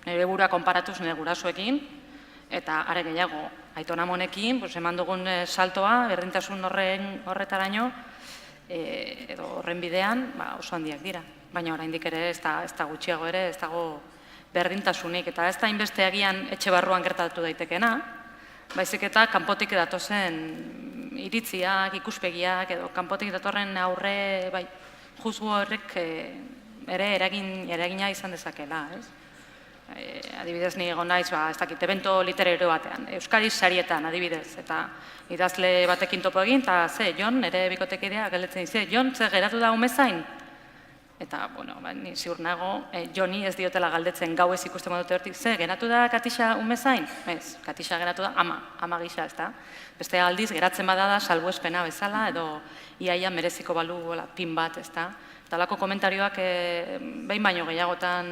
Speaker 2: nire burua konparatuz nire gurasoekin eta are gehiago Aitona Amonekin eman dugun saltoa berdintasun horretaraino edo horren bidean oso handiak dira. baina oraindik ere ez da gutxiago ere, ez dago berdintasunik, eta ez da inbeste agian etxe barruan gertatu daitekena, baizik eta kanpotik datozen iritziak, ikuspegiak, edo kanpotik datorren aurre, bai, juzgu horrek ere eragina izan dezakela, ez? Adibidez, ni egon naiz, ez dakit, evento literario batean, Euskadi sarietan, adibidez, eta idazle batekin topo egin, eta Jon, nire bikotekidea, galdetzen dize, Jon, ze geratu da umezain? Eta, bueno, ni ziur nago, Joni ez diotela galdetzen gau ez ikusten dute hortik, ze, geratu da Katixa umezain? Ez, Katixa geratu da ama gisa, ez da? Beste aldiz, geratzen bada da, salbuespena bezala, edo iaia mereziko balu pin bat, ez da? Eta lako komentarioak behin baino gehiagotan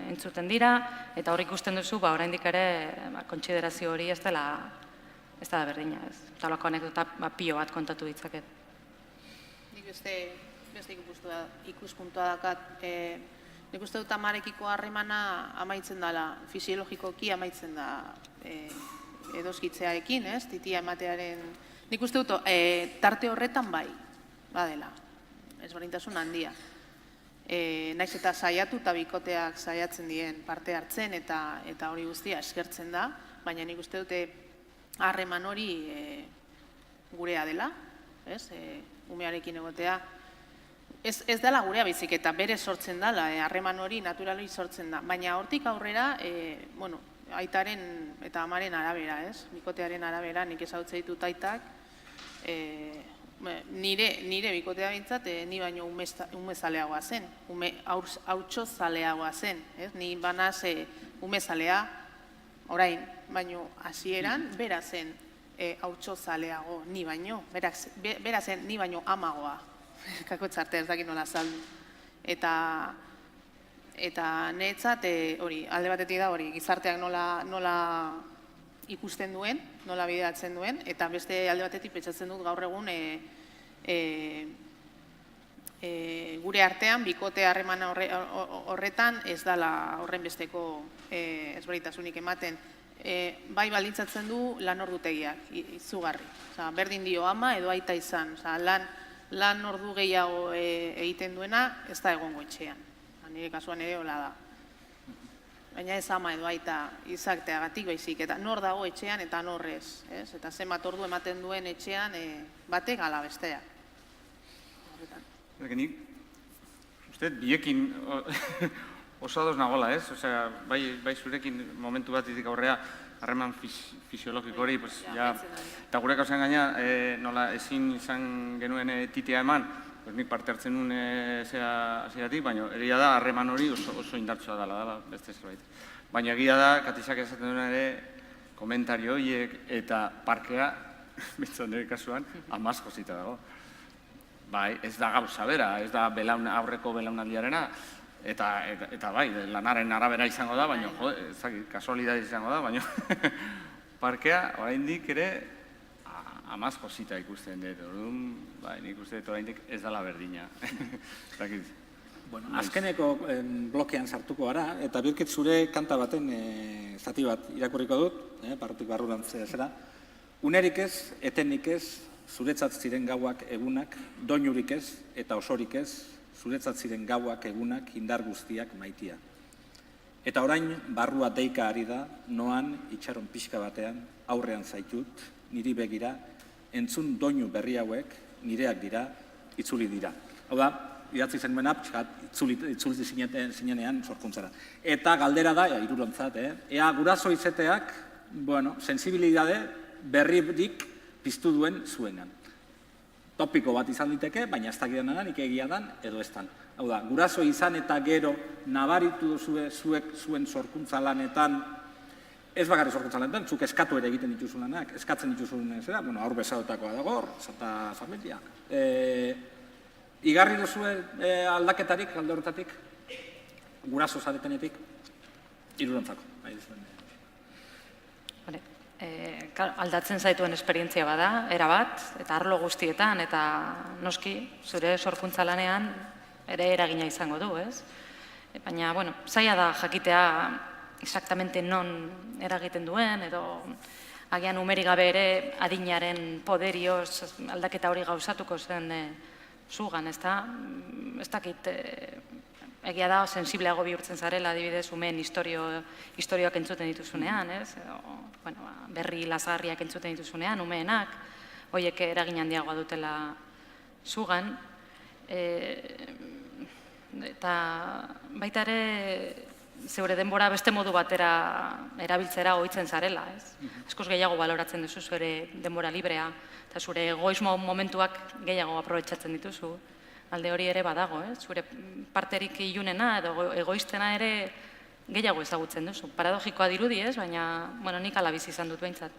Speaker 2: entzuten dira, eta hor ikusten duzu, oraindik ere kontsiderazio hori ez da berdina, ez. Eta lako anekdota pilo bat kontatu ditzaket.
Speaker 3: Nik beste ikuspuntua dakat, nik uste dut amarekiko harremana amaitzen dela, fisiologikoki amaitzen da edoskitzearekin, ez, titia ematearen, nik uste dut tarte horretan bai, badela, ezberdintasun handia. Naiz eta saiatu eta bikoteak saiatzen dien parte hartzen eta hori guztia eskertzen da, baina nik uste dute harreman hori gurea dela, umearekin egotea. Ez dela gurea baizik eta bere sortzen dela, harreman hori naturali sortzen da, baina hortik aurrera, aitaren eta amaren arabera, bikotearen arabera, nik ezagutzen ditut aitak, nire bikotea bintzat, ni baino umezaleagoa zen, hautxozaleagoa zen, ni banaz umezalea, orain, baino hasieran, bera zen hautxozaleago, ni baino, bera zen ni baino amagoa, kako txarte ez dakit nola saldu. Eta netzat, alde batetik da hori, gizarteak nola ikusten duen, nola bideratzen duen, eta beste alde batetik pentsatzen dut gaur egun gure artean, bikote harreman horretan ez dela horren besteko ezberdintasunik ematen. Bai baldintzatzen du lan ordutegiak, izugarri. Berdin dio ama edo aita izan. Lan ordu gehiago egiten duena ez da egongo etxean. Nire kasuan ere hola da. Baina ez ama edo aita izateagatik baizik, eta nor dago etxean eta nor ez. Eta zenbat ordu ematen duen etxean batek ala bestea.
Speaker 4: Nik, uste, biekin oso ados nagola, ez? Bai zurekin momentu bat ditik aurrea harreman fisiologiko hori, eta gure kauzen gaina, nola ezin izan genuen titia eman, nik parte hartzen nuen zeratik, baina egia da harreman hori oso indartsua dela, beste zerbait. Baina egia da, Katixak esaten duen ere, komentario horiek eta parkea, bintzat nire kasuan, amazko zita dago. Bai, ez da gauza bera, ez da aurreko belaunaldiarena, eta bai, lanaren arabera izango da, baina, kasualidade izango da, baina, parkea, oraindik ere, amazko zita ikusten dut, orduan, nik uste dut oraindik ez dela berdina.
Speaker 1: Azkeneko blokean sartuko gara, eta Birkit zure kanta baten zati bat irakurriko dut, barrutik barrurantz zera. Unerik ez, etenik ez, zuretzat ziren gauak egunak, doinurik ez eta osorik ez, zuretzat ziren gauak egunak indar guztiak maitia. Eta orain barrua deika ari da, noan itxaron pixka batean, aurrean zaitut, niri begira, entzun doinu berri hauek, nireak dira, itzuli dira. Hau da, idatzi zen buena, itzuli zinenean sorkuntzara. Eta galdera da, irurontzat, ea guraso izeteak, sensibilidade berririk piztu duen zuenan. Topiko bat izan diteke, baina ez dakidenan nik egia dan, edo ez dan. Hau da, guraso izan eta gero nabaritu zuek zuen sorkuntza lanetan, ez bakarri sorkuntza lanetan, zuk eskatu ere egiten dituzu lanak, eskatzen dituzun zera, aur bezadotakoa dago, zata familia. Igarri duzue aldaketarik, alde horretatik, guraso zaretenetik, irurontzako.
Speaker 2: Aldatzen zaituen esperientzia bada, erabat, eta arlo guztietan, eta noski, zure sorkuntza lanean ere eragina izango du, ez? Baina, zaila da jakitea exactamente non eragiten duen, edo agian umeri gabe ere adinaren poderioz aldaketa hori gauzatuko zen zugan, ez da? Ez dakit egia da, sensibleago bihurtzen zarela, adibidez, umeen historioak entzuten dituzunean, ez? Berri lazgarriak entzuten dituzunean, umeenak, horiek eragin handiagoa dutela zugan. Eta baita ere, zeure denbora beste modu batera erabiltzera ohitzen zarela, ez? Askoz gehiago baloratzen duzu zure denbora librea, eta zure egoismo momentuak gehiago aprobetxatzen dituzu. Alde hori ere badago, zure parterik ilunena edo egoistena ere gehiago ezagutzen duzu. Paradogikoa dirudi, baina nik ala bizi izan dut behintzat.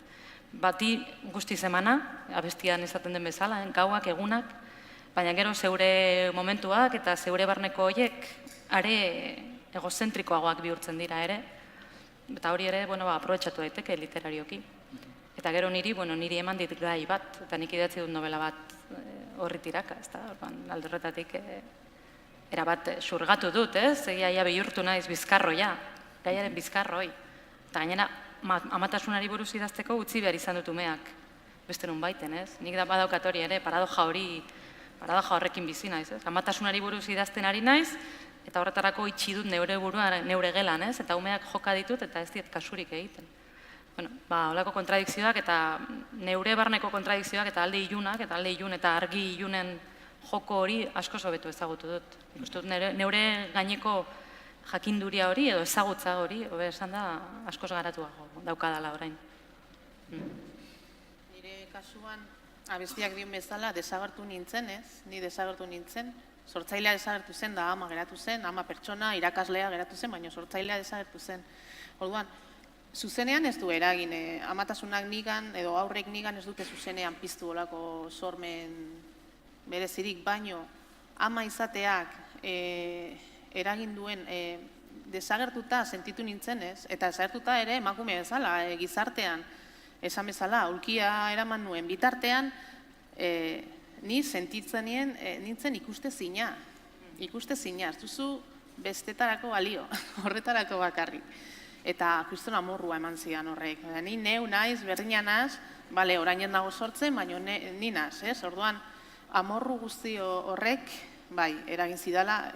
Speaker 2: Bati guztiz emana, abestian esaten den bezala, gauak, egunak, baina gero zeure momentuak eta zeure barneko horiek are egozentrikoagoak bihurtzen dira ere, eta hori ere aprobetxatu daiteke literarioki. Eta gero niri eman dit gai bat, eta nik idatzi dut novela bat horri tiraka, alderretatik erabat surgatu dut, egia bihurtu naiz bizkarroia, gaiaren bizkarroi. Eta gainera, amatasunari buruz idazteko utzi behar izan dut umeak, beste nun baiten, nik da badaukat hori ere, paradoja horrekin bizi naiz, amatasunari buruz idazten ari naiz, eta horretarako itxi dut neure buruan, neure gelan, eta umeak joka ditut, eta ez diet kasurik egiten. Holako kontradikzioak eta neure barneko kontradikzioak eta alde ilunak eta alde ilun eta argi ilunen joko hori asko hobetu ezagutu dut. Ikustu dut neure gaineko jakinduria hori edo ezagutza hori, hobe esan da, askoz garatuago daukadala orain.
Speaker 3: Nire kasuan, abestiak dion bezala, desagertu nintzen, ni desagertu nintzen. Sortzailea desagertu zen, da ama geratu zen, ama pertsona, irakaslea geratu zen, baina sortzailea desagertu zen. Orduan, zuzenean ez du eragin, amatasunak nigan edo aurrek nigan ez dute zuzenean piztu olako sormen berezirik, baino ama izateak eragin duen desagertuta sentitu nintzenez, eta desagertuta ere emakume bezala, gizartean esan bezala, aulkia eraman nuen bitartean, ni sentitzen nintzen ikuste zina, ez duzu bestetarako balio, horretarako bakarrik. Eta kriston amorrua eman zidan horrek. Ni neu naiz, berdina naz, orainen dago sortzen, baina ni naz, orduan amorru guzti horrek, eragin zidala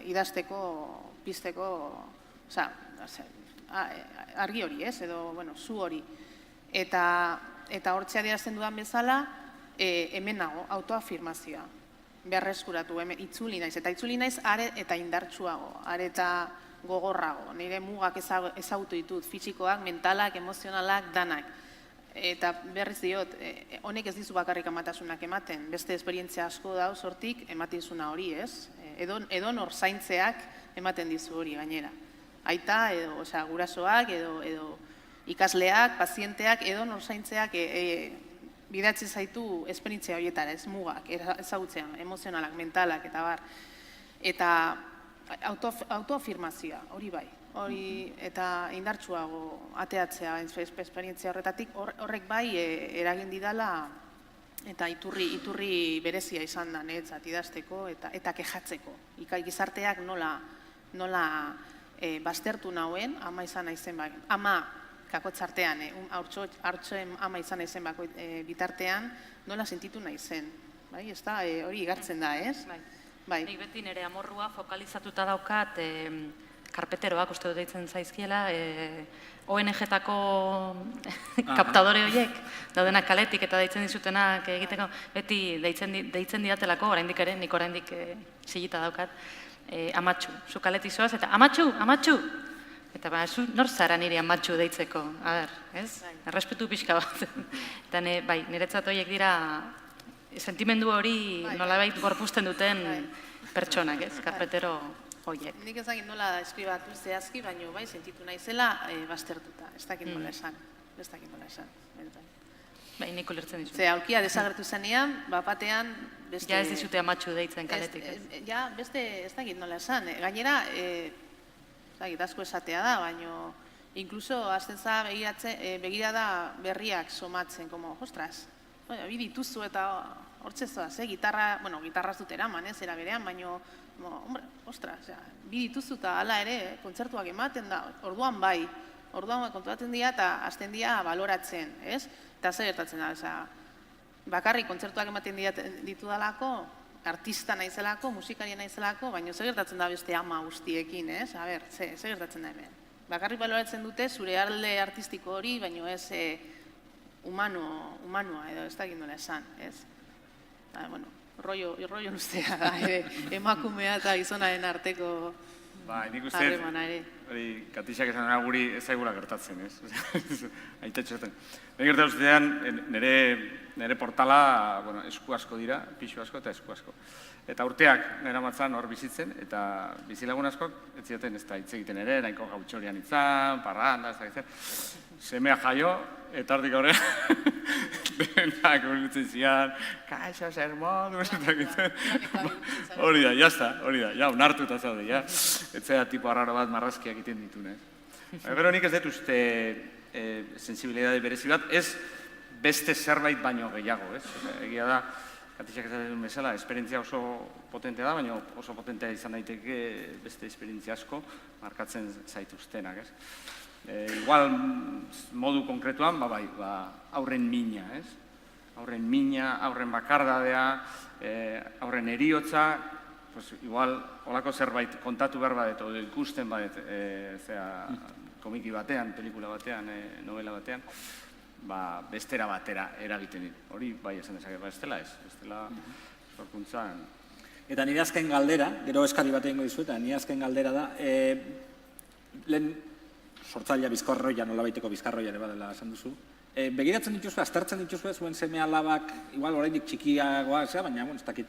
Speaker 3: idazteko, pizteko, argi hori, edo, zu hori. Eta hortzea adierazten dudan bezala, hemen nago, autoafirmazioa. Berreskuratu, itzuli naiz, eta itzuli naiz are eta indartsuago, are eta gogorrago, nire mugak ezagutu ditut, fisikoak, mentalak, emozionalak, danak. Eta berriz diot, honek ez dizu bakarrik amatasunak ematen, beste esperientzia asko dauz hortik ematen zuna hori, ez? Edo nor zaintzeak ematen dizu hori gainera. Aita, edo gurasoak, edo ikasleak, pazienteak, edo nor zaintzeak bidatzen zaitu esperientzia horietara, ez mugak, ezagutzean, emozionalak, mentalak, eta bar. Eta autoafirmazioa, hori bai, eta indartsuago ateatzea esperientzia horretatik, horrek bai eragin didala eta iturri berezia izan da niretzat idazteko eta kejatzeko. Gizarteak nola baztertu nauen, ama izan naizen ama kakotzartean, haurtxoen ama izan naizen bitartean, nola sentitu naizen. Hori igartzen da, ez?
Speaker 2: Nik beti nire amorrua fokalizatuta daukat karpeteroak uste dut deitzen zaizkiela, ONG-etako kaptadore horiek, daudenak kaletik eta deitzen dizutenak egiteko, beti deitzen didatelako, oraindik ere, nik oraindik silita daukat, amatxu, zu kaletik zoaz, eta amatxu, amatxu! Eta nor zara nire amatxu deitzeko, ez? Errespetu pixka bat. Eta niretzat horiek dira sentimendu hori nolabait gorpuzten duten pertsonak, ez? Karpetero horiek.
Speaker 3: Nik ez dakit nola eskribatu zehazki, baina bai sentitu naizela baztertuta. Ez dakit nola esan.
Speaker 2: Bai, nik ulertzen dizu.
Speaker 3: Ze aulkia desagertu zenean, batean beste...
Speaker 2: Ja ez dizute amatxu deitzen kaletik, ez?
Speaker 3: Ja, beste ez dakit nola esan. Gainera, ez dakit asko esatea da, baina inkluso azten za begirada berriak somatzen, como, ostras, bi dituzu eta hortze zoaz, gitarraz dut eraman, era berean, baina, ostras, bi dituzu eta hala ere, kontzertuak ematen da, orduan kontuatzen dira eta azten dira baloratzen, ez? Eta zer gertatzen da, bakarrik kontzertuak ematen ditu dalako, artista naizelako, musikaria naizelako, baina zer gertatzen da beste ama guztiekin, ez? A ber, zer gertatzen da hemen? Bakarrik baloratzen dute zure alde artistiko hori, baina ez humanoa edo ez da egin dola esan, ez? Bueno, rollo luzea da, emakumea eta gizonaren arteko harremana ere.
Speaker 4: Hori, Katixak esan dara guri ez zaigula gertatzen, ez? Aitetxoten. Nire gertatzen ustean, nire portala esku asko dira, pixu asko eta esku asko. Eta urteak nire matzan hor bizitzen, eta bizilagun askok, ez zioten ez da hitz egiten ere, nahiko gautxorian itzan, parranda, ez da gitzen. Semea jaio, eta hortik horre, denak urbitzen zian, kaixo, zer modu, ez da gitzen. Hori da, jazta, ja, onartu eta zaude, ja. Ez da tipo arraro bat marrazkiak egiten ditune. Gero nik ez dut uste sensibilidade berezi bat, ez beste zerbait baino gehiago, ez? Egia da, Katixak esaten duen bezala, esperientzia oso potentea da, baina oso potentea izan daiteke beste esperientzia asko markatzen zaituztenak, ez? Igual modu konkretuan, aurren mina, ez? Aurren mina, aurren bakardadea, aurren eriotza, igual holako zerbait kontatu behar badet, edo ikusten badet, komiki batean, pelikula batean, novela batean, bestera batera eragiten dit. Hori bai esan dezaket, ez dela ez, ez dela sorkuntzan.
Speaker 1: Eta nire azken galdera, gero eskari bat egingo dizu, eta nire azken galdera da, lehen sortzailea bizkarroia, nolabaiteko bizkarroia ere badela esan duzu, begiratzen dituzue, aztertzen dituzue, zuen seme alabak, igual oraindik txikiagoa, baina, ez dakit,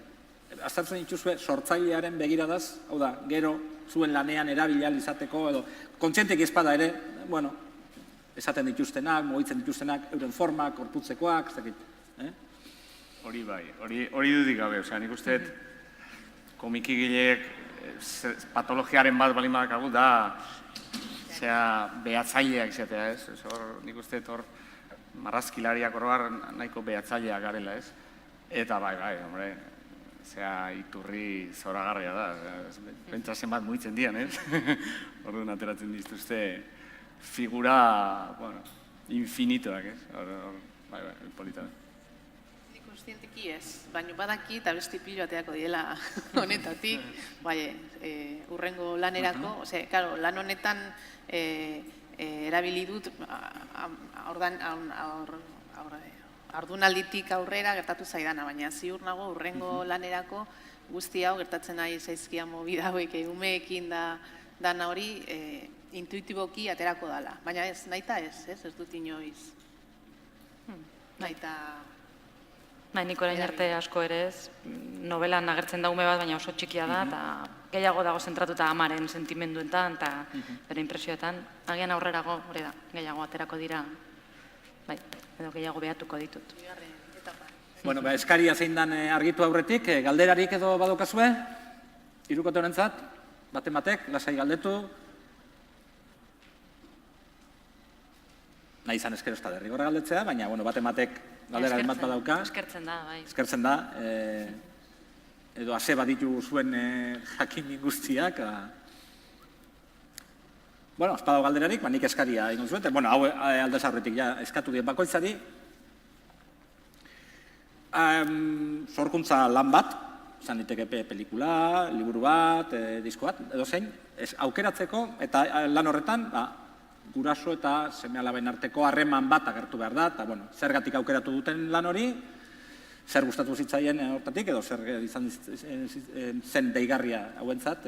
Speaker 1: aztertzen dituzue sortzailearen begiradaz, hau da, gero zuen lanean erabilial izateko, edo kontzientek ezpada ere, bueno, esaten dituztenak, mugitzen dituztenak, euren formak, korputzekoak, ez dakit.
Speaker 4: Hori bai, hori dudik gabe, nik uste komikigileek patologiaren bat balin badakagu da behatzaileak izatea, ez? Nik uste hor marrazkilariak oroar nahiko behatzaileak garela, ez? Eta bai, hombre, iturri zoragarria da, pentsatzen bat mugitzen dian, ez? Orduan ateratzen dituzte figura, infinitoak, ez? Bai, polita.
Speaker 3: Nik konstienteki ez, baina badaki eta besti pilo bateako diela honetatik, urrengo lanerako, lan honetan erabili dut haurdunalditik aurrera gertatu zaidana, baina ziur nago urrengo lanerako guzti hau gertatzen nahi zaizkia mobida hauek umeekin dana hori intuitiboki aterako dala. Baina ez, nahita ez dut inoiz. Nahita...
Speaker 2: Nik orain arte asko ere ez, novelan agertzen da ume bat, baina oso txikia da, eta gehiago dago zentratuta amaren sentimenduetan, eta bere impresioetan. Agian aurrerago, hori da, gehiago aterako dira, edo gehiago behatuko ditut.
Speaker 1: Bueno, eskaria zein dan argitu aurretik, galderarik edo badokazue, hirukote honentzat, batek, lasai galdetu. Nahi izan eskero ez da derrigorra galdetzea, baina batek galderaren bat badauka.
Speaker 2: Eskertzen da, bai.
Speaker 1: Eskertzen da, edo ase baditu zuen jakin guztiak. Ez badago galderarik, nik eskaria egin zuen, hau aldez aurretik eskatu dien bakoitzari. Sorkuntza lan bat, izan diteke pelikula, liburu bat, disko bat, edo zein, aukeratzeko, eta lan horretan, guraso eta seme-alaben arteko harreman bat agertu behar da, eta zergatik aukeratu duten lan hori, zer gustatu zitzaien hortatik, edo zer zen deigarria hauentzat.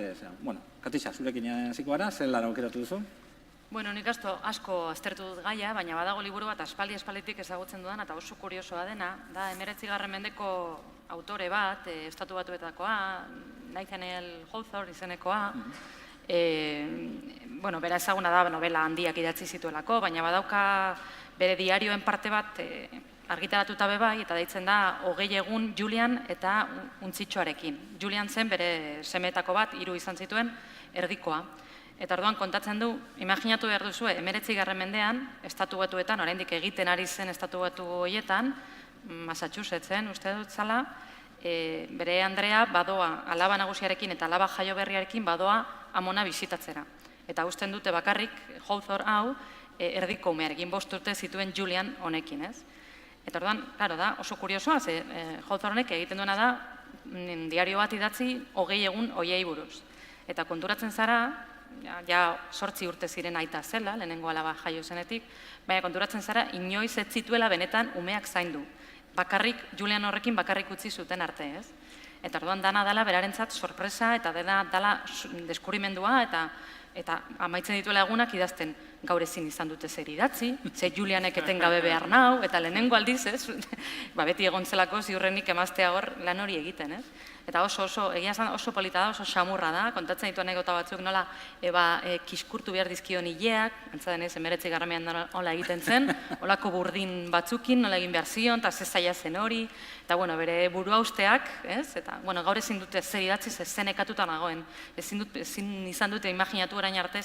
Speaker 1: Katixa, zurekin hasiko gara, zer lan aukeratu duzu?
Speaker 2: Nik asko aztertu dut gaia, baina badago liburu bat aspalditik ezagutzen dudan, eta oso kuriosoa dena, da 19. mendeko autore bat, Estatu Batuetakoa, Nathaniel Hawthorne izenekoa, bera ezaguna da novela handiak idatzi zituelako, baina badauka bere diarioen parte bat argitaratuta bebai, eta deitzen da 20 egun Julian eta untzitxoarekin. Julian zen bere semetako bat, 3 izan zituen, erdikoa. Eta orduan kontatzen du, imaginatu behar duzue, 19. mendean, Estatu Batuetan, oraindik egiten ari zen Estatu Batu horietan, Massachusettsen, uste dut zala, bere Andrea badoa alaba nagusiarekin eta alaba jaio berriarekin badoa amona bisitatzera. Eta usten dute bakarrik, Hawthorne hau, erdiko umearekin 5 urte zituen Julian honekin, ez? Eta orduan, klaro da, oso kuriosoa, Hawthornek egiten duena da, diario bat idatzi 20 egun hoiei buruz. Eta konturatzen zara, ja 8 urte ziren aita zela, lehenengo alaba jaio zenetik, baina konturatzen zara, inoiz ez zituela benetan umeak zaindu. Bakarrik, Julian horrekin bakarrik utzi zuten arte, ez? Eta orduan dana dela berarentzat sorpresa eta dela deskurrimendua eta amaitzen dituela egunak idazten gaur ezin izan dute zer idatzi, ze Julianek etengabe behar nau, eta lehenengo aldiz, ez? Beti egon zelako ziurrenik emaztea hor lan hori egiten, ez? Eta egia esan oso polita da, oso xamurra da, kontatzen ditu anekdota batzuk nola kiskurtu behar dizkion hileak, antza denez, 19 garramean nola egiten zen, olako burdin batzukin, nola egin behar zion, eta zezaila zen hori, eta bere burua usteak, ez? Eta gaur ezin dute zer idatzi, zen nekatuta nagoen, ezin izan dute imaginatu orain arte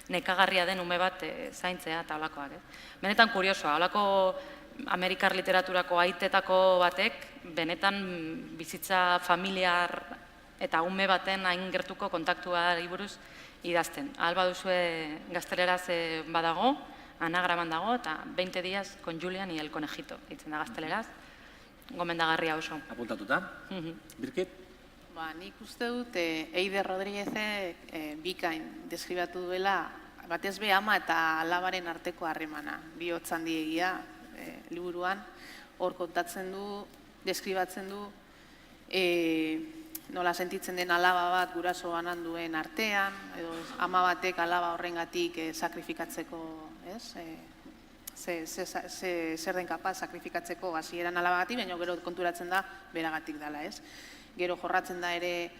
Speaker 2: nekagarria den ume bat zaintzea eta olakoak, ez? Benetan kuriosoa, olako Amerikar literaturako aitetako batek, benetan bizitza familiar eta ume baten hain gertuko kontaktuari buruz idazten. Ahal baduzue gazteleraz badago, anagraman dago, eta 20 días con Julian y el conejito, ditzen da gazteleraz, gomendagarria oso.
Speaker 1: Apuntatuta. Birkit?
Speaker 3: Nik uste dut Eider Rodríguezek bikain deskribatu duela batez be ama eta alabaren arteko harremana, bihotz handiegia liburuan, hor kontatzen du, deskribatzen du, nola sentitzen den alaba bat guraso banan duen artean, edo ama batek alaba horrengatik sakrifikatzeko, zer den kapaz sakrifikatzeko hasieran alabagatik, baina gero konturatzen da beragatik dela, ez? Gero jorratzen da ere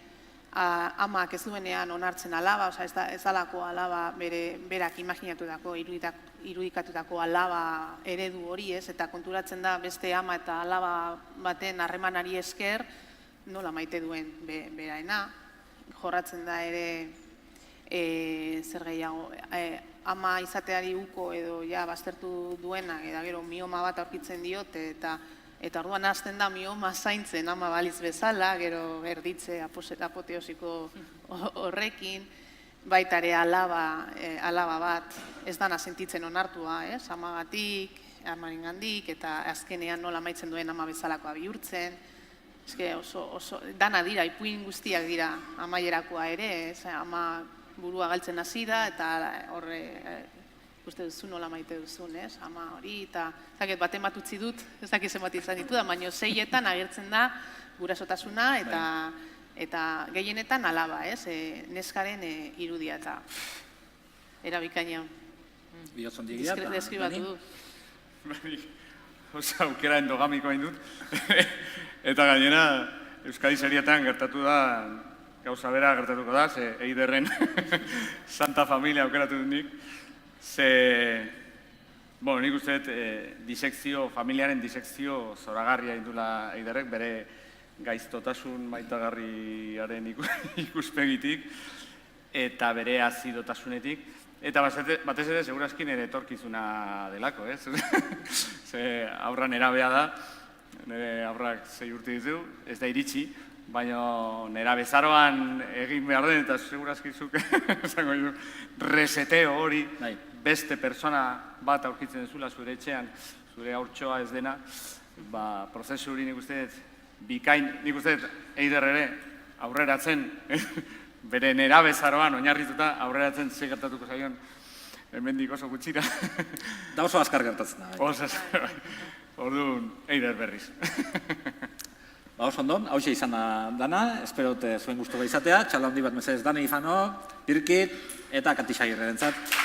Speaker 3: amak ez duenean onartzen alaba, ez dalako alaba berak imaginatutako, irudikatutako alaba eredu hori, ez? Eta konturatzen da beste ama eta alaba baten harremanari esker nola maite duen beraena. Jorratzen da ere zer gehiago, ama izateari uko edo ja baztertu duena, eta gero mioma bat aurkitzen diote, eta orduan hasten da mioma zaintzen ama baliz bezala, gero erditze apoteosiko horrekin, baita ere alaba bat ez dana sentitzen onartua, amagatik, amarengandik, eta azkenean nola amaitzen duen ama bezalakoa bihurtzen. Oso dana dira, ipuin guztiak dira amaierakoa ere, ama burua galtzen hasi da, eta horre uste duzu nola maite duzun, ama hori, eta baten bat utzi dut, ez dakiz zenbat izan ditu da, baina 6etan agertzen da gurasotasuna eta gehienetan alaba, neskaren irudia eta erabikaina.
Speaker 1: Bihotzon digia eta...
Speaker 3: Deskribatu du.
Speaker 4: Osa, aukera endogamiko hain dut. Eta gainera, Euskadi serietan gertatu da, gauza bera gertatuko da, ze Eiderren Santa Familia aukeratu dut nik. Nik uste dut, familiaren disekzio zoragarria indula Eiderrek, bere gaiztotasun maitagarriaren ikuspegitik, eta bere azidotasunetik, eta batez ere, segurazki nire etorkizuna delako, ez? Ze aurra nerabea da, nire aurrak 6 urte ditu, ez da iritsi, baina nera bezaroan egin behar den, eta segurazkizuk, esango ditu, reseteo hori, beste persona bat aurkitzen duzula zure etxean, zure haurtxoa ez dena, prozesu hori nik uste dut, bikain, nik uste dut, Eider ere, aurreratzen, bere nera bezaroan oinarrituta, aurreratzen ze gertatuko zaion, hemendik oso gutxira.
Speaker 1: Da oso azkar gertatzen da.
Speaker 4: Oso azkar, orduan, Eider berriz.
Speaker 1: Oso ondo, hauxe izan dana, espero zuen gustu izatea, txalo handi bat mesedez Dani Ifano, Birkit eta Katixagirrerentzat.